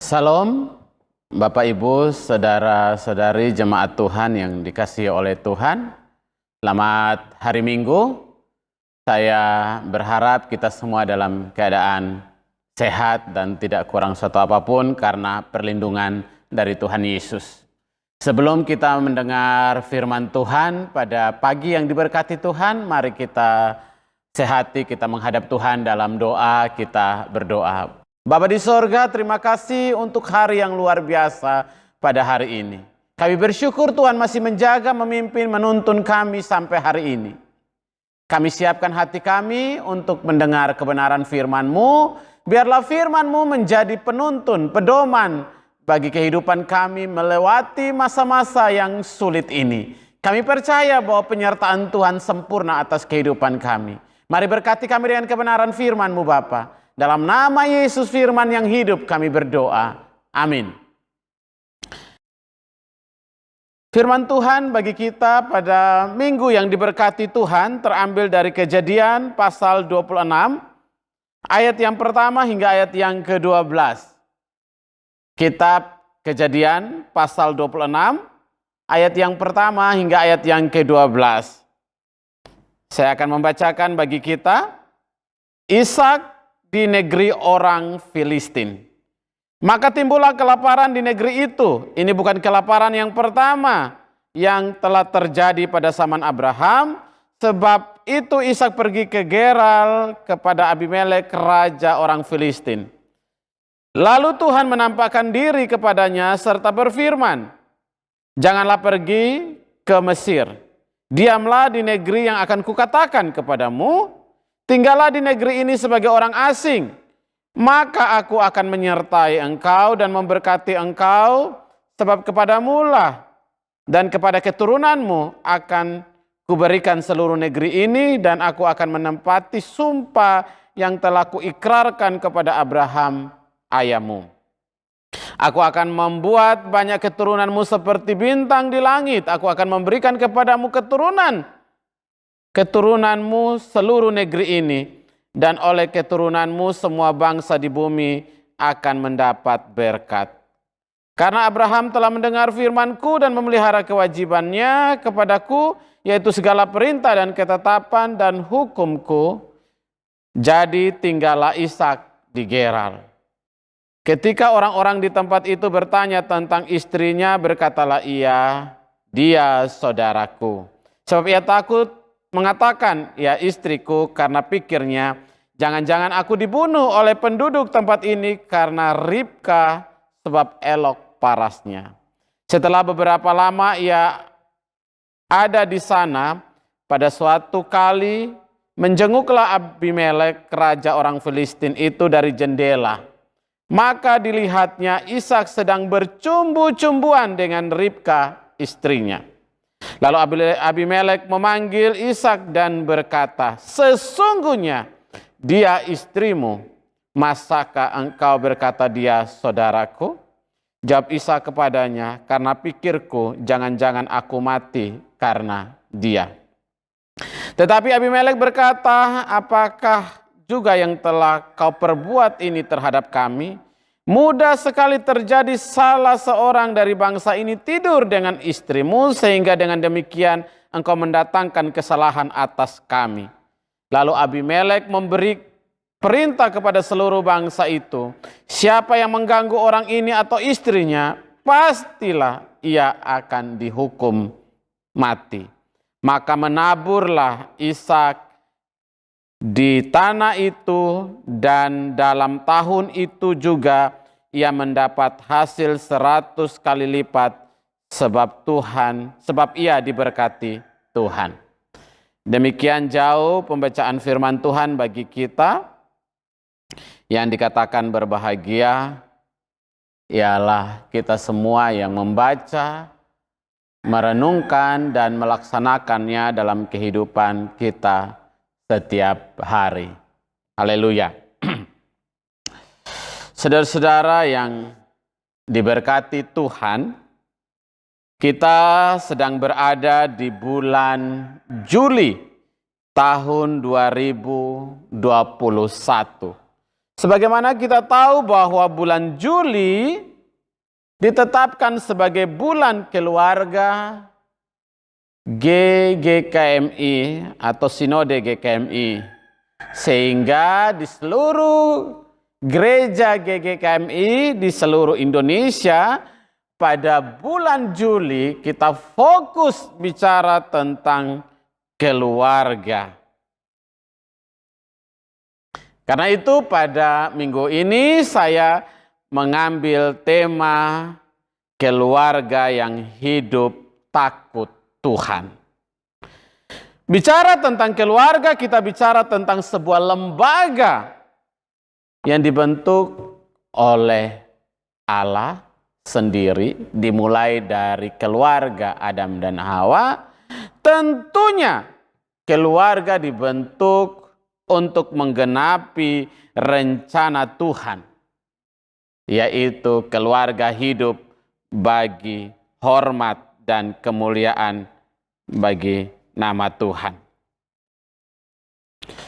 Salam Bapak Ibu, saudara-saudari jemaat Tuhan yang dikasihi oleh Tuhan. Selamat hari Minggu. Saya berharap kita semua dalam keadaan sehat dan tidak kurang suatu apapun karena perlindungan dari Tuhan Yesus. Sebelum kita mendengar firman Tuhan pada pagi yang diberkati Tuhan, mari kita sehati, kita menghadap Tuhan dalam doa, kita berdoa. Bapa di sorga, terima kasih untuk hari yang luar biasa pada hari ini. Kami bersyukur Tuhan masih menjaga, memimpin, menuntun kami sampai hari ini. Kami siapkan hati kami untuk mendengar kebenaran firman-Mu. Biarlah firman-Mu menjadi penuntun, pedoman bagi kehidupan kami melewati masa-masa yang sulit ini. Kami percaya bahwa penyertaan Tuhan sempurna atas kehidupan kami. Mari berkati kami dengan kebenaran firman-Mu Bapa. Dalam nama Yesus firman yang hidup kami berdoa. Amin. Firman Tuhan bagi kita pada minggu yang diberkati Tuhan terambil dari Kejadian pasal 26 ayat yang pertama hingga ayat yang ke-12. Kitab Kejadian pasal 26 ayat yang pertama hingga ayat yang ke-12. Saya akan membacakan bagi kita. Ishak di negeri orang Filistin. Maka timbullah kelaparan di negeri itu. Ini bukan kelaparan yang pertama yang telah terjadi pada zaman Abraham. Sebab itu Ishak pergi ke Gerar kepada Abimelek, raja orang Filistin. Lalu Tuhan menampakkan diri kepadanya serta berfirman, janganlah pergi ke Mesir. Diamlah di negeri yang akan kukatakan kepadamu. Tinggallah di negeri ini sebagai orang asing, maka aku akan menyertai engkau dan memberkati engkau, sebab kepadamulah dan kepada keturunanmu akan kuberikan seluruh negeri ini, dan aku akan menempati sumpah yang telah kuikrarkan kepada Abraham ayahmu. Aku akan membuat banyak keturunanmu seperti bintang di langit. Aku akan memberikan kepadamu keturunanmu seluruh negeri ini, dan oleh keturunanmu semua bangsa di bumi akan mendapat berkat. Karena Abraham telah mendengar firman-Ku dan memelihara kewajibannya kepadaku, yaitu segala perintah dan ketetapan dan hukum-Ku, jadi tinggallah Ishak di Gerar. Ketika orang-orang di tempat itu bertanya tentang istrinya, berkatalah ia, dia saudaraku. Sebab ia takut mengatakan, ya istriku, karena pikirnya, jangan-jangan aku dibunuh oleh penduduk tempat ini karena Ribka, sebab elok parasnya. Setelah beberapa lama ia ada di sana, pada suatu kali menjenguklah Abimelek, raja orang Filistin itu dari jendela. Maka dilihatnya Ishak sedang bercumbu-cumbuan dengan Ribka istrinya. Lalu Abimelek memanggil Ishak dan berkata, sesungguhnya dia istrimu, masakah engkau berkata dia saudaraku? Jawab Ishak kepadanya, karena pikirku jangan-jangan aku mati karena dia. Tetapi Abimelek berkata, apakah juga yang telah kau perbuat ini terhadap kami? Mudah sekali terjadi salah seorang dari bangsa ini tidur dengan istrimu, sehingga dengan demikian engkau mendatangkan kesalahan atas kami. Lalu Abimelek memberi perintah kepada seluruh bangsa itu, siapa yang mengganggu orang ini atau istrinya, pastilah ia akan dihukum mati. Maka menaburlah Ishak di tanah itu, dan dalam tahun itu juga ia mendapat hasil 100 kali lipat, sebab ia diberkati Tuhan. Demikian jauh pembacaan firman Tuhan bagi kita. Yang dikatakan berbahagia ialah kita semua yang membaca, merenungkan dan melaksanakannya dalam kehidupan kita setiap hari. Haleluya. Saudara-saudara yang diberkati Tuhan, kita sedang berada di bulan Juli tahun 2021. Sebagaimana kita tahu bahwa bulan Juli ditetapkan sebagai bulan keluarga GGKMI atau Sinode GKMI, sehingga di seluruh gereja GGKMI di seluruh Indonesia pada bulan Juli kita fokus bicara tentang keluarga. Karena itu pada minggu ini saya mengambil tema keluarga yang hidup takut Tuhan. Bicara tentang keluarga, kita bicara tentang sebuah lembaga yang dibentuk oleh Allah sendiri, dimulai dari keluarga Adam dan Hawa. Tentunya keluarga dibentuk untuk menggenapi rencana Tuhan, yaitu keluarga hidup bagi hormat dan kemuliaan bagi nama Tuhan.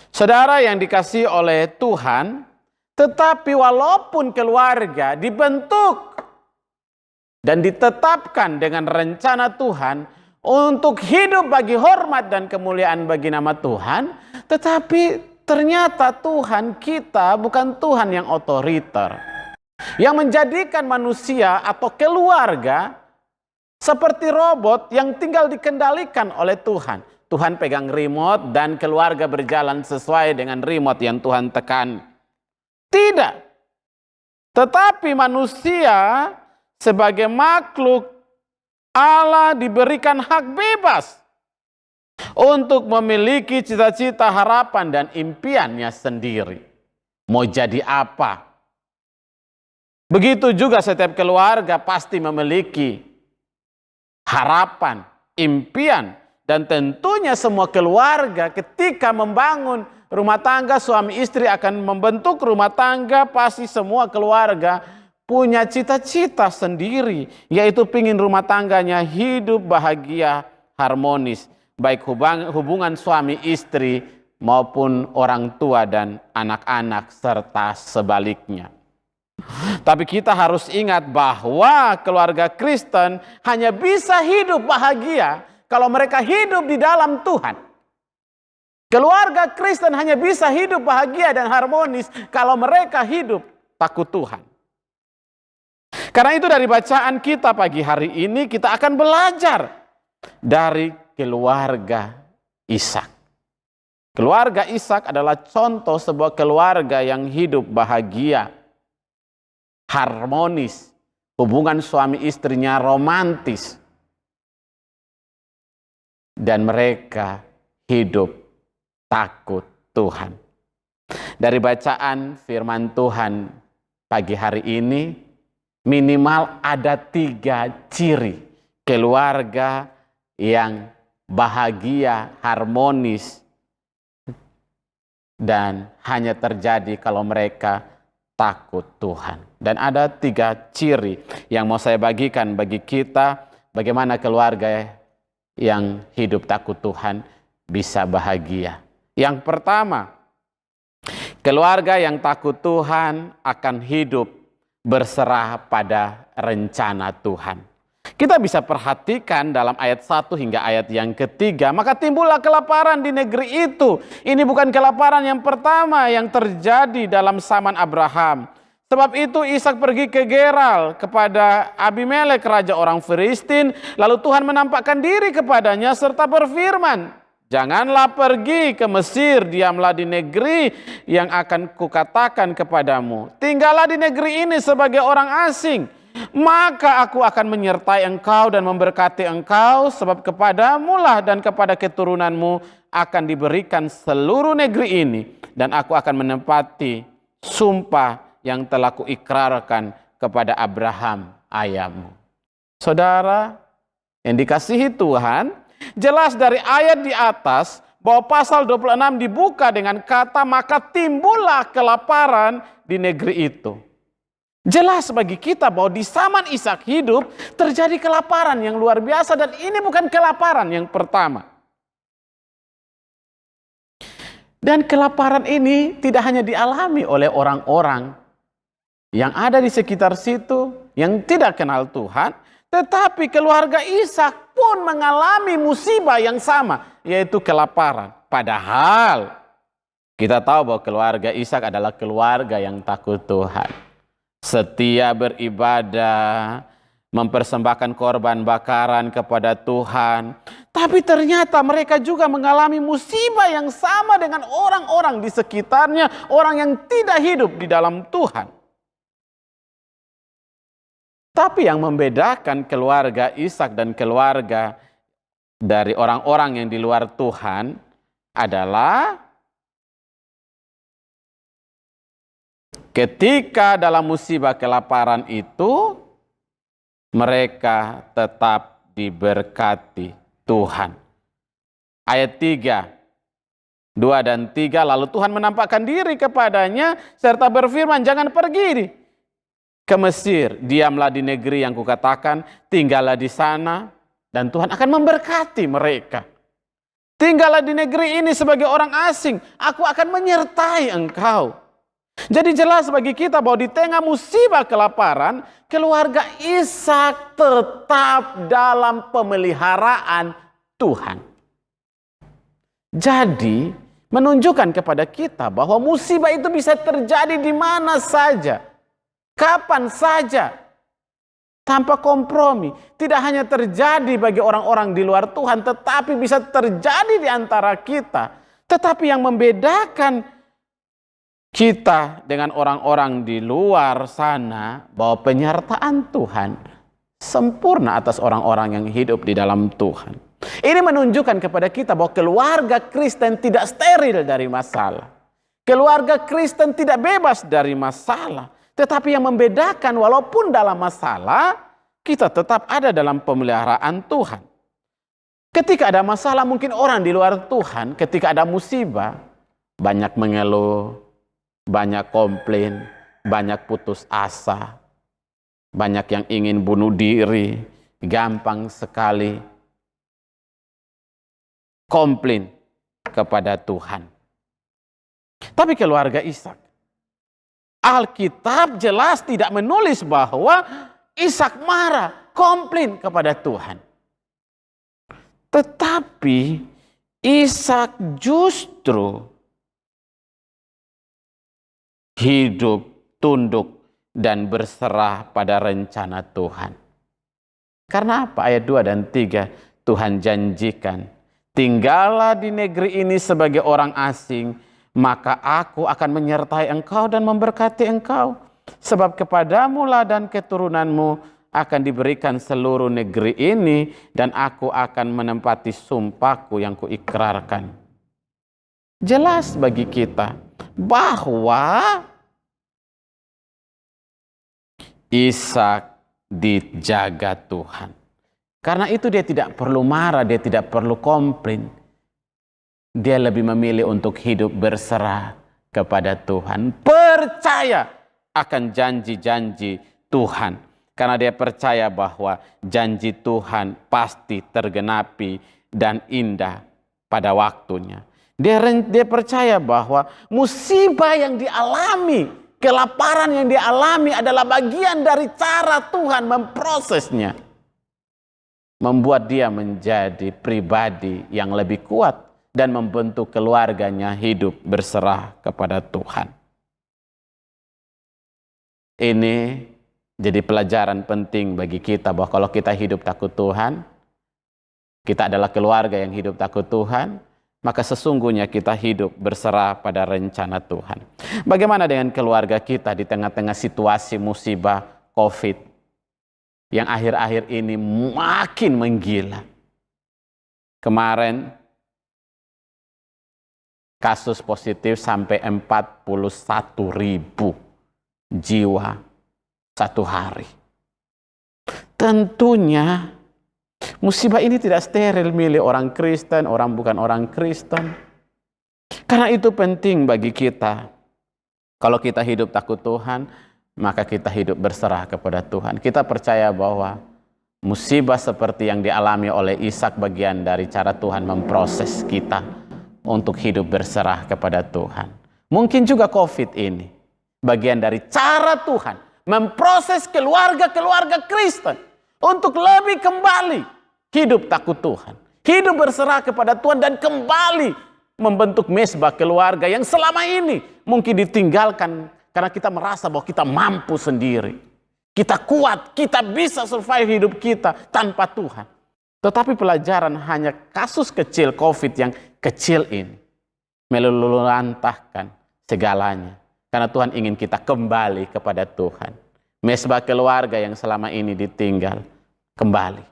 Saudara yang dikasihi oleh Tuhan, tetapi walaupun keluarga dibentuk dan ditetapkan dengan rencana Tuhan untuk hidup bagi hormat dan kemuliaan bagi nama Tuhan, tetapi ternyata Tuhan kita bukan Tuhan yang otoriter, yang menjadikan manusia atau keluarga seperti robot yang tinggal dikendalikan oleh Tuhan. Tuhan pegang remote dan keluarga berjalan sesuai dengan remote yang Tuhan tekan. Tidak. Tetapi manusia sebagai makhluk Allah diberikan hak bebas untuk memiliki cita-cita, harapan, dan impiannya sendiri. Mau jadi apa? Begitu juga setiap keluarga pasti memiliki harapan, impian, dan tentunya semua keluarga ketika membangun rumah tangga, suami istri akan membentuk rumah tangga, pasti semua keluarga punya cita-cita sendiri, yaitu pingin rumah tangganya hidup bahagia, harmonis, baik hubungan suami istri maupun orang tua dan anak-anak serta sebaliknya. Tapi kita harus ingat bahwa keluarga Kristen hanya bisa hidup bahagia kalau mereka hidup di dalam Tuhan. Keluarga Kristen hanya bisa hidup bahagia dan harmonis kalau mereka hidup takut Tuhan. Karena itu dari bacaan kita pagi hari ini kita akan belajar dari keluarga Ishak. Keluarga Ishak adalah contoh sebuah keluarga yang hidup bahagia, harmonis, hubungan suami istrinya romantis, dan mereka hidup takut Tuhan. Dari bacaan firman Tuhan pagi hari ini, minimal ada 3 ciri keluarga yang bahagia, harmonis, dan hanya terjadi kalau mereka takut Tuhan. Dan ada 3 ciri yang mau saya bagikan bagi kita, bagaimana keluarga yang hidup takut Tuhan bisa bahagia. Yang pertama, keluarga yang takut Tuhan akan hidup berserah pada rencana Tuhan. Kita bisa perhatikan dalam ayat 1 hingga ayat yang ketiga. Maka timbullah kelaparan di negeri itu. Ini bukan kelaparan yang pertama yang terjadi dalam zaman Abraham. Sebab itu Ishak pergi ke Gerar kepada Abimelek raja orang Filistin. Lalu Tuhan menampakkan diri kepadanya serta berfirman, janganlah pergi ke Mesir, diamlah di negeri yang akan kukatakan kepadamu. Tinggallah di negeri ini sebagai orang asing. Maka aku akan menyertai engkau dan memberkati engkau, sebab kepadamulah dan kepada keturunanmu akan diberikan seluruh negeri ini, dan aku akan menepati sumpah yang telah kuikrarkan kepada Abraham ayahmu. Saudara yang dikasihi Tuhan, jelas dari ayat di atas bahwa pasal 26 dibuka dengan kata maka timbullah kelaparan di negeri itu. Jelas bagi kita bahwa di zaman Ishak hidup terjadi kelaparan yang luar biasa, dan ini bukan kelaparan yang pertama. Dan kelaparan ini tidak hanya dialami oleh orang-orang yang ada di sekitar situ, yang tidak kenal Tuhan, tetapi keluarga Ishak pun mengalami musibah yang sama, yaitu kelaparan. Padahal kita tahu bahwa keluarga Ishak adalah keluarga yang takut Tuhan, setia beribadah, mempersembahkan korban bakaran kepada Tuhan. Tapi ternyata mereka juga mengalami musibah yang sama dengan orang-orang di sekitarnya, orang yang tidak hidup di dalam Tuhan. Tapi yang membedakan keluarga Ishak dan keluarga dari orang-orang yang di luar Tuhan adalah ketika dalam musibah kelaparan itu, mereka tetap diberkati Tuhan. Ayat 3, 2 dan 3, lalu Tuhan menampakkan diri kepadanya serta berfirman, jangan pergi ke Mesir, diamlah di negeri yang kukatakan, tinggallah di sana dan Tuhan akan memberkati mereka. Tinggallah di negeri ini sebagai orang asing, aku akan menyertai engkau. Jadi jelas bagi kita bahwa di tengah musibah kelaparan, keluarga Ishak tetap dalam pemeliharaan Tuhan. Jadi menunjukkan kepada kita bahwa musibah itu bisa terjadi di mana saja, kapan saja, tanpa kompromi. Tidak hanya terjadi bagi orang-orang di luar Tuhan, tetapi bisa terjadi di antara kita. Tetapi yang membedakan kita dengan orang-orang di luar sana, bahwa penyertaan Tuhan sempurna atas orang-orang yang hidup di dalam Tuhan. Ini menunjukkan kepada kita bahwa keluarga Kristen tidak steril dari masalah. Keluarga Kristen tidak bebas dari masalah. Tetapi yang membedakan, walaupun dalam masalah, kita tetap ada dalam pemeliharaan Tuhan. Ketika ada masalah, mungkin orang di luar Tuhan, ketika ada musibah, banyak mengeluh, banyak komplain, banyak putus asa, banyak yang ingin bunuh diri, gampang sekali komplain kepada Tuhan. Tapi keluarga Ishak, Alkitab jelas tidak menulis bahwa Ishak marah, komplain kepada Tuhan. Tetapi Ishak justru hidup, tunduk, dan berserah pada rencana Tuhan. Karena apa? Ayat 2 dan 3, Tuhan janjikan, tinggallah di negeri ini sebagai orang asing, maka aku akan menyertai engkau dan memberkati engkau. Sebab kepadamu lah dan keturunanmu akan diberikan seluruh negeri ini, dan aku akan menempati sumpahku yang kuikrarkan. Jelas bagi kita bahwa Ishak dijaga Tuhan. Karena itu dia tidak perlu marah, dia tidak perlu komplain. Dia lebih memilih untuk hidup berserah kepada Tuhan. Percaya akan janji-janji Tuhan. Karena dia percaya bahwa janji Tuhan pasti tergenapi dan indah pada waktunya. Dia percaya bahwa musibah yang dialami, kelaparan yang dialami adalah bagian dari cara Tuhan memprosesnya. Membuat dia menjadi pribadi yang lebih kuat dan membentuk keluarganya hidup berserah kepada Tuhan. Ini jadi pelajaran penting bagi kita bahwa kalau kita hidup takut Tuhan, kita adalah keluarga yang hidup takut Tuhan, maka sesungguhnya kita hidup berserah pada rencana Tuhan. Bagaimana dengan keluarga kita di tengah-tengah situasi musibah COVID yang akhir-akhir ini makin menggila? Kemarin kasus positif sampai 41.000 jiwa satu hari. Tentunya musibah ini tidak steril milik orang Kristen, orang bukan orang Kristen. Karena itu penting bagi kita. Kalau kita hidup takut Tuhan, maka kita hidup berserah kepada Tuhan. Kita percaya bahwa musibah seperti yang dialami oleh Ishak bagian dari cara Tuhan memproses kita, untuk hidup berserah kepada Tuhan. Mungkin juga COVID ini bagian dari cara Tuhan memproses keluarga-keluarga Kristen untuk lebih kembali hidup takut Tuhan, hidup berserah kepada Tuhan, dan kembali membentuk mesbah keluarga yang selama ini mungkin ditinggalkan karena kita merasa bahwa kita mampu sendiri, kita kuat, kita bisa survive hidup kita tanpa Tuhan. Tetapi pelajaran hanya kasus kecil COVID yang kecil ini meluluhlantahkan segalanya, karena Tuhan ingin kita kembali kepada Tuhan. Mesbah keluarga yang selama ini ditinggal kembali,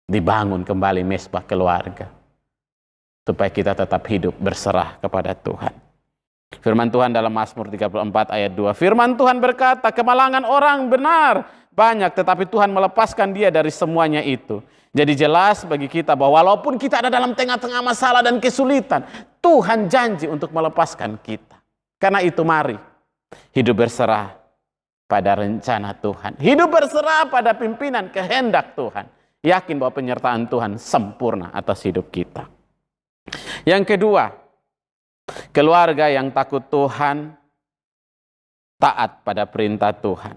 dibangun kembali mesbah keluarga, supaya kita tetap hidup berserah kepada Tuhan. Firman Tuhan dalam Mazmur 34 ayat 2. Firman Tuhan berkata, kemalangan orang benar banyak, tetapi Tuhan melepaskan dia dari semuanya itu. Jadi jelas bagi kita bahwa walaupun kita ada dalam tengah-tengah masalah dan kesulitan, Tuhan janji untuk melepaskan kita. Karena itu mari hidup berserah pada rencana Tuhan. Hidup berserah pada pimpinan kehendak Tuhan. Yakin bahwa penyertaan Tuhan sempurna atas hidup kita. Yang kedua, keluarga yang takut Tuhan, taat pada perintah Tuhan.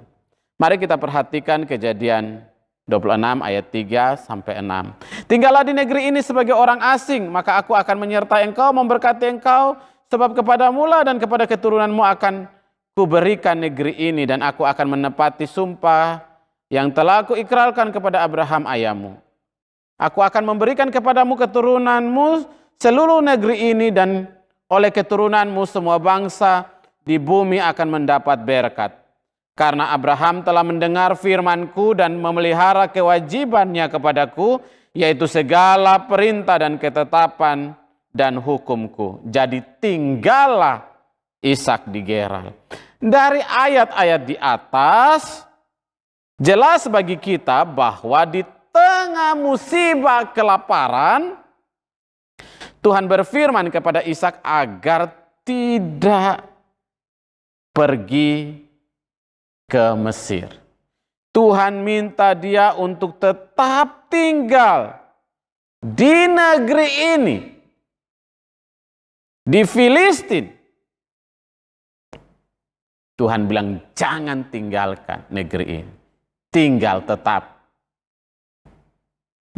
Mari kita perhatikan Kejadian 26 ayat 3 sampai 6. Tinggallah di negeri ini sebagai orang asing, maka aku akan menyertai engkau, memberkati engkau, sebab kepadamu lah dan kepada keturunanmu akan kuberikan negeri ini, dan aku akan menepati sumpah yang telah aku ikrarkan kepada Abraham ayahmu. Aku akan memberikan kepadamu keturunanmu seluruh negeri ini, dan oleh keturunanmu semua bangsa di bumi akan mendapat berkat. Karena Abraham telah mendengar firman-Ku dan memelihara kewajibannya kepadaku, yaitu segala perintah dan ketetapan dan hukum-Ku. Jadi tinggallah Ishak di Gerar. Dari ayat-ayat di atas, jelas bagi kita bahwa di tengah musibah kelaparan, Tuhan berfirman kepada Ishak agar tidak pergi ke Mesir. Tuhan minta dia untuk tetap tinggal di negeri ini, di Filistin. Tuhan bilang jangan tinggalkan negeri ini, tinggal tetap.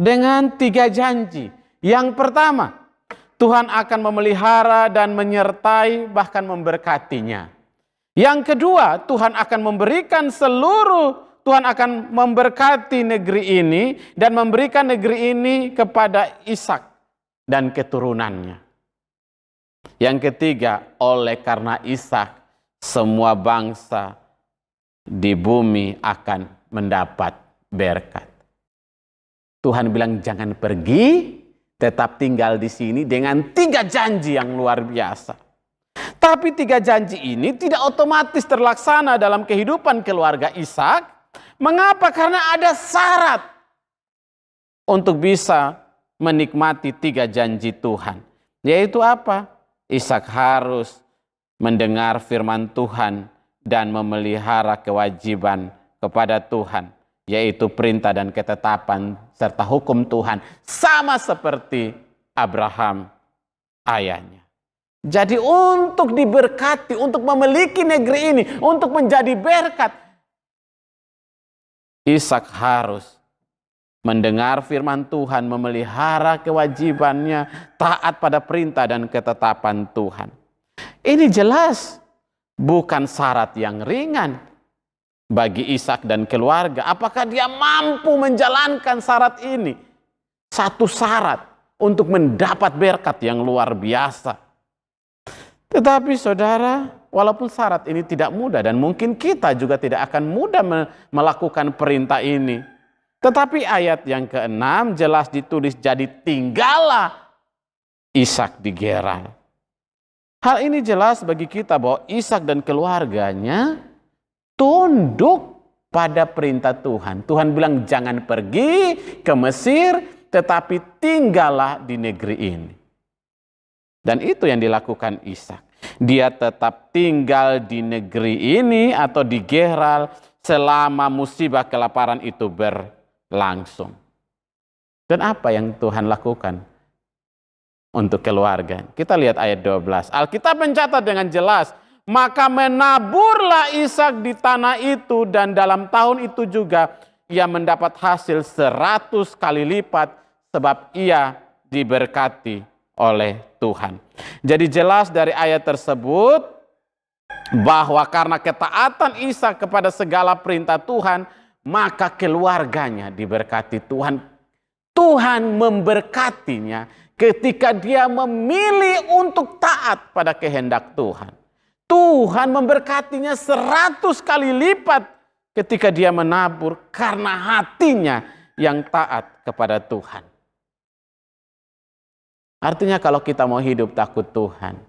Dengan 3 janji. Yang pertama, Tuhan akan memelihara dan menyertai, bahkan memberkatinya. Yang kedua, Tuhan akan memberkati negeri ini dan memberikan negeri ini kepada Ishak dan keturunannya. Yang ketiga, oleh karena Ishak, semua bangsa di bumi akan mendapat berkat. Tuhan bilang jangan pergi, tetap tinggal di sini dengan 3 janji yang luar biasa. Tapi 3 janji ini tidak otomatis terlaksana dalam kehidupan keluarga Ishak. Mengapa? Karena ada syarat untuk bisa menikmati 3 janji Tuhan. Yaitu apa? Ishak harus mendengar firman Tuhan dan memelihara kewajiban kepada Tuhan, yaitu perintah dan ketetapan serta hukum Tuhan, sama seperti Abraham ayahnya. Jadi untuk diberkati, untuk memiliki negeri ini, untuk menjadi berkat, Ishak harus mendengar firman Tuhan, memelihara kewajibannya, taat pada perintah dan ketetapan Tuhan. Ini jelas bukan syarat yang ringan bagi Ishak dan keluarga. Apakah dia mampu menjalankan syarat ini? Satu syarat untuk mendapat berkat yang luar biasa. Tetapi saudara, walaupun syarat ini tidak mudah dan mungkin kita juga tidak akan mudah melakukan perintah ini. Tetapi ayat yang ke-6 jelas ditulis, jadi tinggallah Ishak di Gerar. Hal ini jelas bagi kita bahwa Ishak dan keluarganya tunduk pada perintah Tuhan. Tuhan bilang jangan pergi ke Mesir, tetapi tinggallah di negeri ini. Dan itu yang dilakukan Ishak. Dia tetap tinggal di negeri ini atau di Gerar selama musibah kelaparan itu berlangsung. Dan apa yang Tuhan lakukan untuk keluarga. Kita lihat ayat 12. Alkitab mencatat dengan jelas, maka menaburlah Ishak di tanah itu, dan dalam tahun itu juga ia mendapat hasil 100 kali lipat, sebab ia diberkati oleh Tuhan. Jadi jelas dari ayat tersebut bahwa karena ketaatan Ishak kepada segala perintah Tuhan, maka keluarganya diberkati Tuhan. Tuhan memberkatinya ketika dia memilih untuk taat pada kehendak Tuhan. Tuhan memberkatinya 100 kali lipat ketika dia menabur karena hatinya yang taat kepada Tuhan. Artinya kalau kita mau hidup takut Tuhan,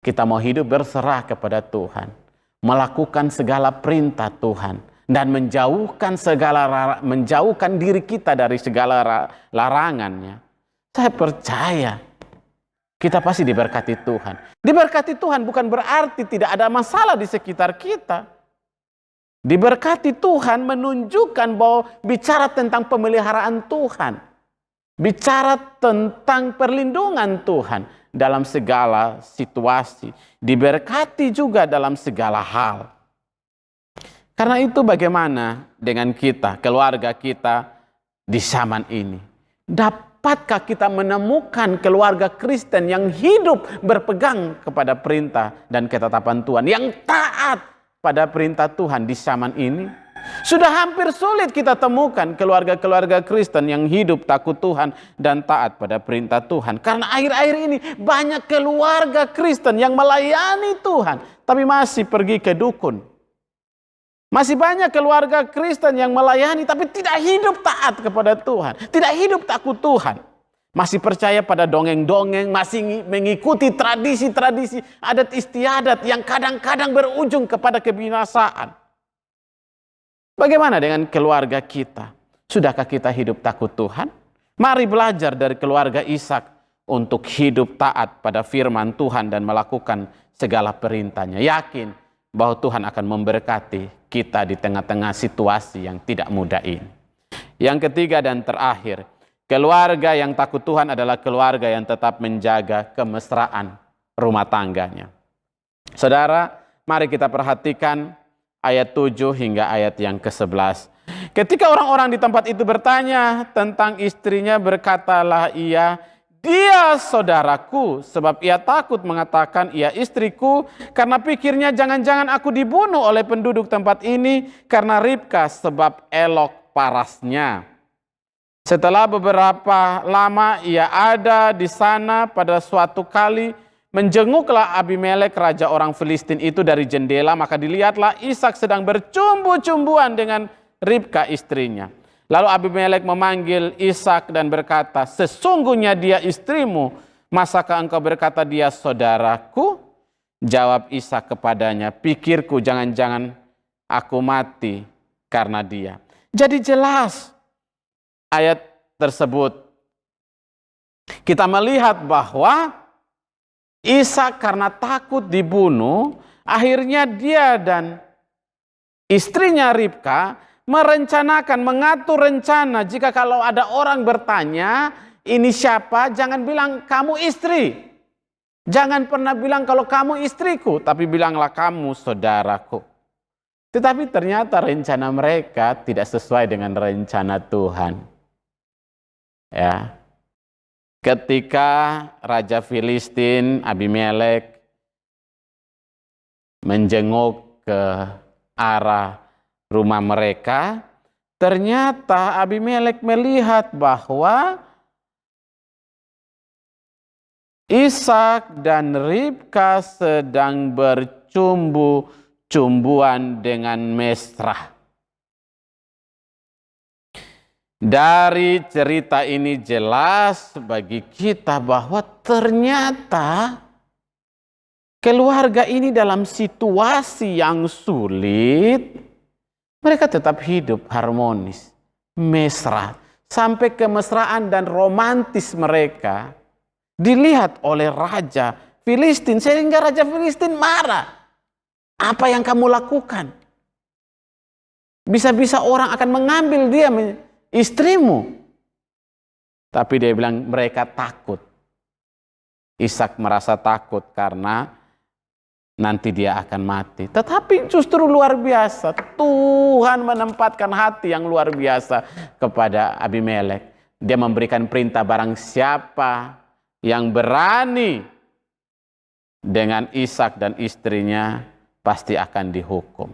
kita mau hidup berserah kepada Tuhan, melakukan segala perintah Tuhan, dan menjauhkan diri kita dari segala larangannya, saya percaya kita pasti diberkati Tuhan. Diberkati Tuhan bukan berarti tidak ada masalah di sekitar kita. Diberkati Tuhan menunjukkan bahwa bicara tentang pemeliharaan Tuhan, bicara tentang perlindungan Tuhan dalam segala situasi, diberkati juga dalam segala hal. Karena itu bagaimana dengan kita, keluarga kita di zaman ini? Dapatkah kita menemukan keluarga Kristen yang hidup berpegang kepada perintah dan ketetapan Tuhan, yang taat pada perintah Tuhan di zaman ini? Sudah hampir sulit kita temukan keluarga-keluarga Kristen yang hidup takut Tuhan dan taat pada perintah Tuhan. Karena akhir-akhir ini banyak keluarga Kristen yang melayani Tuhan, tapi masih pergi ke dukun. Masih banyak keluarga Kristen yang melayani tapi tidak hidup taat kepada Tuhan, tidak hidup takut Tuhan. Masih percaya pada dongeng-dongeng, masih mengikuti tradisi-tradisi adat istiadat yang kadang-kadang berujung kepada kebinasaan. Bagaimana dengan keluarga kita? Sudahkah kita hidup takut Tuhan? Mari belajar dari keluarga Ishak untuk hidup taat pada firman Tuhan dan melakukan segala perintahnya. Yakin bahwa Tuhan akan memberkati kita di tengah-tengah situasi yang tidak mudah ini. Yang ketiga dan terakhir, keluarga yang takut Tuhan adalah keluarga yang tetap menjaga kemesraan rumah tangganya. Saudara, mari kita perhatikan ayat 7 hingga ayat yang ke-11. Ketika orang-orang di tempat itu bertanya tentang istrinya, berkatalah ia, "Dia saudaraku," sebab ia takut mengatakan ia istriku, karena pikirnya jangan-jangan aku dibunuh oleh penduduk tempat ini karena Ribka, sebab elok parasnya. Setelah beberapa lama ia ada di sana, pada suatu kali menjenguklah Abimelek raja orang Filistin itu dari jendela, maka dilihatlah Ishak sedang bercumbu-cumbuan dengan Ribka istrinya. Lalu Abimelek memanggil Ishak dan berkata, "Sesungguhnya dia istrimu, masakah engkau berkata dia saudaraku?" Jawab Ishak kepadanya, "Pikirku jangan-jangan aku mati karena dia." Jadi jelas ayat tersebut kita melihat bahwa Ishak karena takut dibunuh, akhirnya dia dan istrinya Ribka merencanakan, mengatur rencana. Jika kalau ada orang bertanya, "Ini siapa?" jangan bilang kamu istri. Jangan pernah bilang kalau kamu istriku, tapi bilanglah kamu saudaraku. Tetapi ternyata rencana mereka tidak sesuai dengan rencana Tuhan. Ya. Ketika Raja Filistin Abimelek menjenguk ke arah rumah mereka, ternyata Abimelek melihat bahwa Ishak dan Ribka sedang bercumbu-cumbuan dengan mesra. Dari cerita ini jelas bagi kita bahwa ternyata keluarga ini dalam situasi yang sulit, mereka tetap hidup harmonis, mesra. Sampai kemesraan dan romantis mereka dilihat oleh Raja Filistin, sehingga Raja Filistin marah. "Apa yang kamu lakukan? Bisa-bisa orang akan mengambil dia istrimu." Tapi dia bilang mereka takut. Ishak merasa takut karena nanti dia akan mati. Tetapi justru luar biasa, Tuhan menempatkan hati yang luar biasa kepada Abimelek. Dia memberikan perintah, barang siapa yang berani dengan Ishak dan istrinya pasti akan dihukum.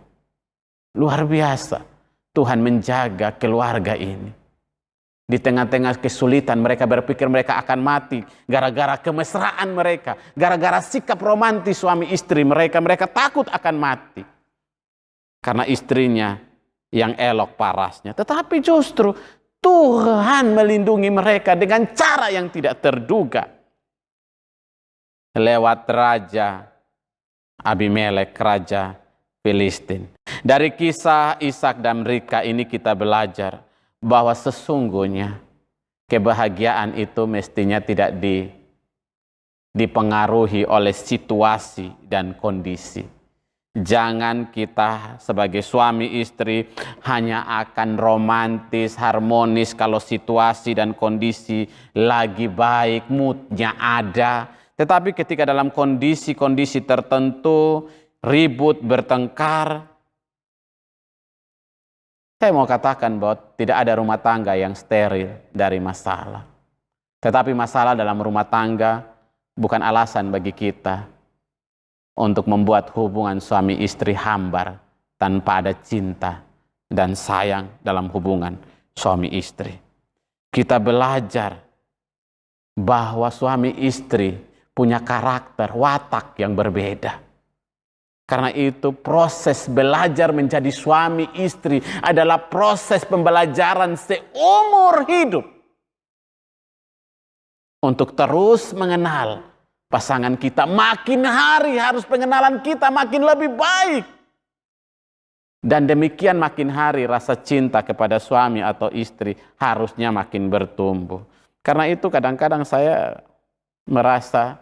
Luar biasa, Tuhan menjaga keluarga ini. Di tengah-tengah kesulitan mereka berpikir mereka akan mati gara-gara kemesraan mereka, gara-gara sikap romantis suami istri mereka, mereka takut akan mati karena istrinya yang elok parasnya. Tetapi justru Tuhan melindungi mereka dengan cara yang tidak terduga lewat raja Abimelek, raja Filistin. Dari kisah Ishak dan Ribka ini kita belajar bahwa sesungguhnya kebahagiaan itu mestinya tidak dipengaruhi oleh situasi dan kondisi. Jangan kita sebagai suami istri hanya akan romantis, harmonis kalau situasi dan kondisi lagi baik, moodnya ada. Tetapi ketika dalam kondisi-kondisi tertentu, ribut, bertengkar, saya mau katakan bahwa tidak ada rumah tangga yang steril dari masalah. Tetapi masalah dalam rumah tangga bukan alasan bagi kita untuk membuat hubungan suami istri hambar tanpa ada cinta dan sayang dalam hubungan suami istri. Kita belajar bahwa suami istri punya karakter, watak yang berbeda. Karena itu proses belajar menjadi suami istri adalah proses pembelajaran seumur hidup. Untuk terus mengenal pasangan kita, makin hari harus pengenalan kita makin lebih baik. Dan demikian makin hari rasa cinta kepada suami atau istri harusnya makin bertumbuh. Karena itu kadang-kadang saya merasa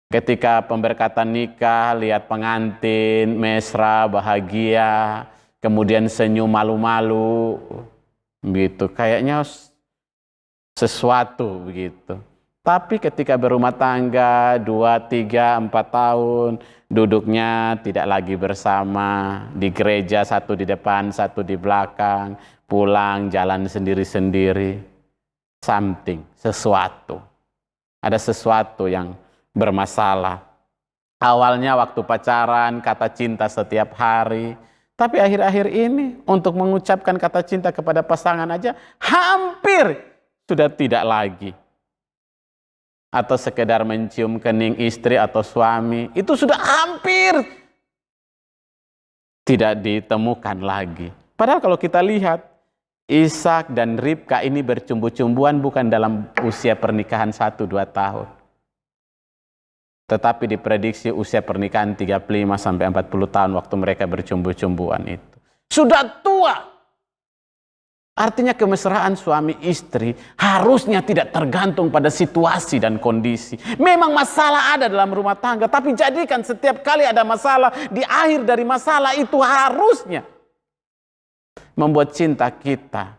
ketika pemberkatan nikah, lihat pengantin mesra, bahagia, kemudian senyum malu-malu, gitu. Kayaknya sesuatu begitu. Tapi ketika berumah tangga 2, 3, 4 tahun, duduknya tidak lagi bersama, di gereja satu di depan, satu di belakang, pulang jalan sendiri-sendiri, sesuatu. Ada sesuatu yang bermasalah. Awalnya waktu pacaran kata cinta setiap hari, tapi akhir-akhir ini untuk mengucapkan kata cinta kepada pasangan aja hampir sudah tidak lagi. Atau sekedar mencium kening istri atau suami, itu sudah hampir tidak ditemukan lagi. Padahal kalau kita lihat Ishak dan Ribka ini bercumbu-cumbuan bukan dalam usia pernikahan 1-2 tahun. Tetapi diprediksi usia pernikahan 35-40 tahun waktu mereka bercumbu-cumbuan itu. Sudah tua. Artinya kemesraan suami istri harusnya tidak tergantung pada situasi dan kondisi. Memang masalah ada dalam rumah tangga, tapi jadikan setiap kali ada masalah, di akhir dari masalah itu harusnya membuat cinta kita,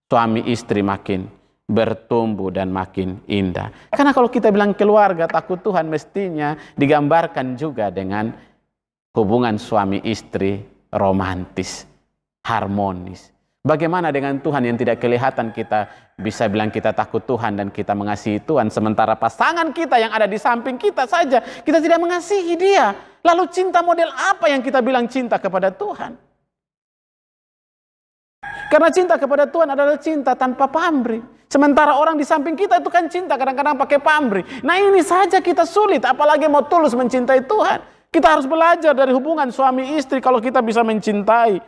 suami istri makin bertumbuh dan makin indah. Karena kalau kita bilang keluarga takut Tuhan mestinya digambarkan juga dengan hubungan suami istri romantis, harmonis. Bagaimana dengan Tuhan yang tidak kelihatan kita bisa bilang kita takut Tuhan dan kita mengasihi Tuhan, sementara pasangan kita yang ada di samping kita saja kita tidak mengasihi dia. Lalu cinta model apa yang kita bilang cinta kepada Tuhan? Karena cinta kepada Tuhan adalah cinta tanpa pamrih. Sementara orang di samping kita itu kan cinta kadang-kadang pakai pamrih. Nah ini saja kita sulit, apalagi mau tulus mencintai Tuhan. Kita harus belajar dari hubungan suami istri kalau kita bisa mencintai.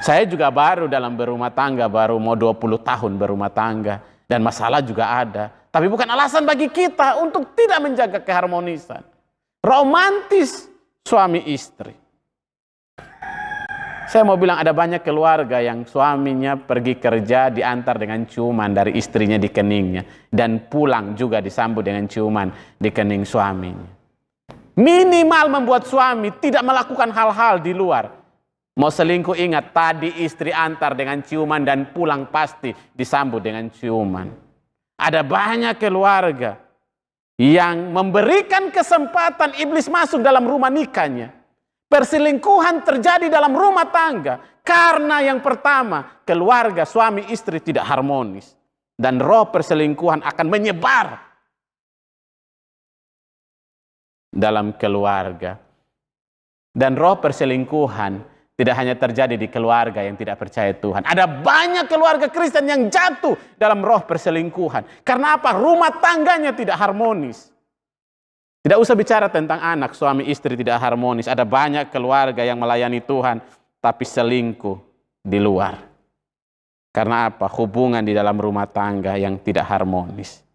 Saya juga baru dalam berumah tangga, baru mau 20 tahun berumah tangga. Dan masalah juga ada. Tapi bukan alasan bagi kita untuk tidak menjaga keharmonisan. Romantis suami istri. Saya mau bilang ada banyak keluarga yang suaminya pergi kerja diantar dengan ciuman dari istrinya di keningnya. Dan pulang juga disambut dengan ciuman di kening suaminya. Minimal membuat suami tidak melakukan hal-hal di luar. Mau selingkuh ingat, tadi istri antar dengan ciuman dan pulang pasti disambut dengan ciuman. Ada banyak keluarga yang memberikan kesempatan iblis masuk dalam rumah nikahnya. Perselingkuhan terjadi dalam rumah tangga karena yang pertama, keluarga suami istri tidak harmonis. Dan roh perselingkuhan akan menyebar dalam keluarga. Dan roh perselingkuhan tidak hanya terjadi di keluarga yang tidak percaya Tuhan. Ada banyak keluarga Kristen yang jatuh dalam roh perselingkuhan. Karena apa? Rumah tangganya tidak harmonis. Tidak usah bicara tentang anak, suami istri tidak harmonis. Ada banyak keluarga yang melayani Tuhan, tapi selingkuh di luar. Karena apa? Hubungan di dalam rumah tangga yang tidak harmonis.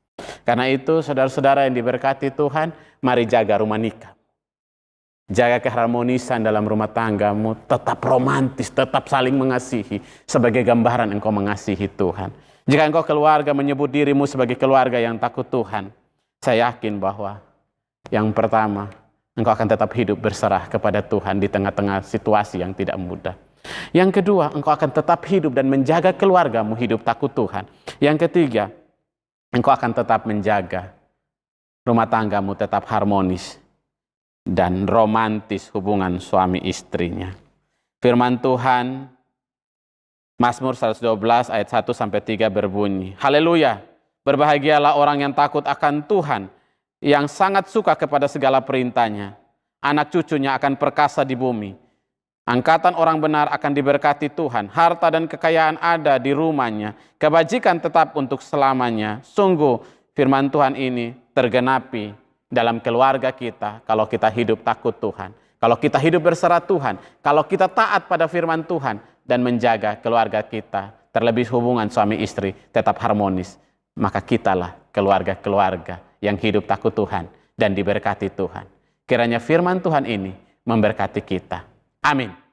Karena itu, saudara-saudara yang diberkati Tuhan, mari jaga rumah nikah. Jaga keharmonisan dalam rumah tanggamu, tetap romantis, tetap saling mengasihi, sebagai gambaran engkau mengasihi Tuhan. Jika engkau keluarga menyebut dirimu sebagai keluarga yang takut Tuhan, saya yakin bahwa yang pertama, engkau akan tetap hidup berserah kepada Tuhan di tengah-tengah situasi yang tidak mudah. Yang kedua, engkau akan tetap hidup dan menjaga keluargamu hidup takut Tuhan. Yang ketiga, engkau akan tetap menjaga rumah tanggamu tetap harmonis dan romantis hubungan suami istrinya. Firman Tuhan, Mazmur 112 ayat 1-3 berbunyi, Haleluya, berbahagialah orang yang takut akan Tuhan, yang sangat suka kepada segala perintahnya. Anak cucunya akan perkasa di bumi. Angkatan orang benar akan diberkati Tuhan. Harta dan kekayaan ada di rumahnya. Kebajikan tetap untuk selamanya. Sungguh firman Tuhan ini tergenapi dalam keluarga kita kalau kita hidup takut Tuhan. Kalau kita hidup berserah Tuhan. Kalau kita taat pada firman Tuhan dan menjaga keluarga kita. Terlebih hubungan suami istri tetap harmonis. Maka kitalah keluarga-keluarga yang hidup takut Tuhan dan diberkati Tuhan. Kiranya firman Tuhan ini memberkati kita. Amin.